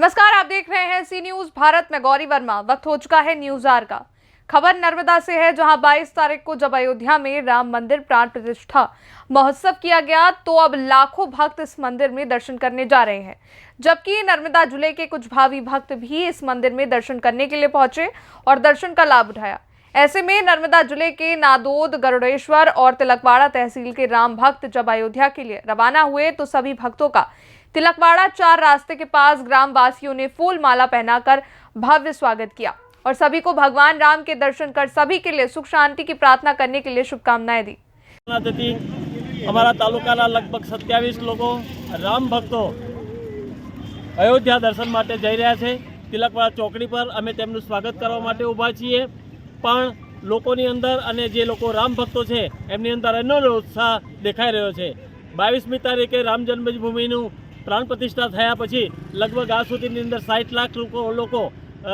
नमस्कार, आप देख रहे हैं सी न्यूज भारत में गौरी वर्मा। वक्त हो चुका है न्यूज आवर का। खबर नर्मदा से है, जहां 22 तारीख को जब अयोध्या में राम मंदिर प्राण प्रतिष्ठा महोत्सव किया गया, तो अब लाखों भक्त इस मंदिर में दर्शन करने जा रहे हैं। जबकि नर्मदा जिले के कुछ भावी भक्त भी इस मंदिर में दर्शन करने के लिए पहुंचे और दर्शन का लाभ उठाया। ऐसे में नर्मदा जिले के नादोद, गरुड़ेश्वर और तिलकवाड़ा तहसील के राम भक्त जब अयोध्या के लिए रवाना हुए, तो सभी भक्तों का तिलकवाड़ा 4 रास्ते के पास ग्राम वासियों ने फूल माला पहनाकर भव्य स्वागत किया और सभी को भगवान राम के दर्शन कर सभी के लिए सुख शांति की प्रार्थना करने के लिए शुभकामनाएं दी। हमारा तालुकाना लगभग 27 लोगों राम भक्तों अयोध्या दर्शन माटे जई रह्या छे। तिलकवाड़ा चौकड़ी पर अमे तेमनुं स्वागत करवा माटे ऊभा छीए, पण लोकोनी अंदर अने जे लोको राम भक्तो छे एमनी अंदर एनो उत्साह देखाई रह्यो छे। 22મી तारीखे राम जन्मभूमिનું प्राण प्रतिष्ठा थया पछी लगभग आ सुधीनी अंदर 60 लाख लोको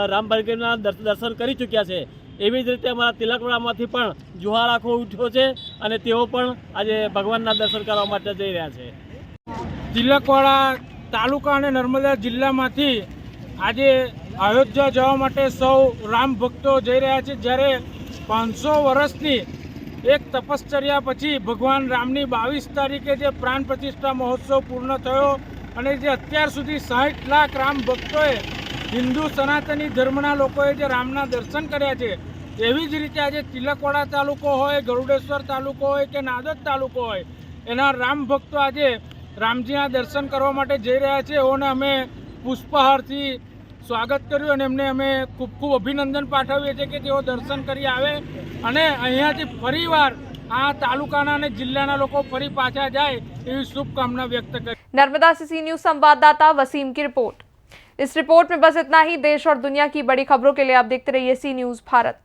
राम भगवानना दर्शन करी चूक्या छे। एवी ज रीते अमारा तिलकवाड़ामांथी पण जुहार आखो उठ्यो छे अने तेओ पण आजे भगवानना दर्शन करवा माटे जई रह्या छे। तिलकवाड़ा तालुका अने नर्मदा जिल्लामांथी आजे अयोध्या जवा माटे सौ राम भक्तो जई रह्या छे, ज्यारे 500 वर्षनी एक तपश्चर्या पछी भगवान रामनी 22 तारीखे जे प्राण प्रतिष्ठा महोत्सव पूर्ण थयो अने जे अत्यार सुधी 60 लाख राम भक्तोए हिंदू सनातनी धर्मना लोकोए जे रामना दर्शन कर्या छे, एवी ज रीते आज तिलकवाड़ा तालुको होय, गरुड़ेश्वर तालुको होय के नादोद तालुको होय, एना राम भक्तो आज रामजीना दर्शन करवा माटे जई रह्या छे। एओने अमे पुष्पहारथी स्वागत कर्युं अने एમને અમે ખૂબ ખૂબ અભિનંદન પાઠવીએ છીએ કે તેઓ દર્શન કરી આવે અને અહીંયાથી ફરીવાર આ તાલુકાના અને જિલ્લાના લોકો ફરી પાછા જાય એવી શુભકામના વ્યક્ત કરી। नर्मदा से सी न्यूज संवाददाता वसीम की रिपोर्ट। इस रिपोर्ट में बस इतना ही। देश और दुनिया की बड़ी खबरों के लिए आप देखते रहिए सी न्यूज भारत।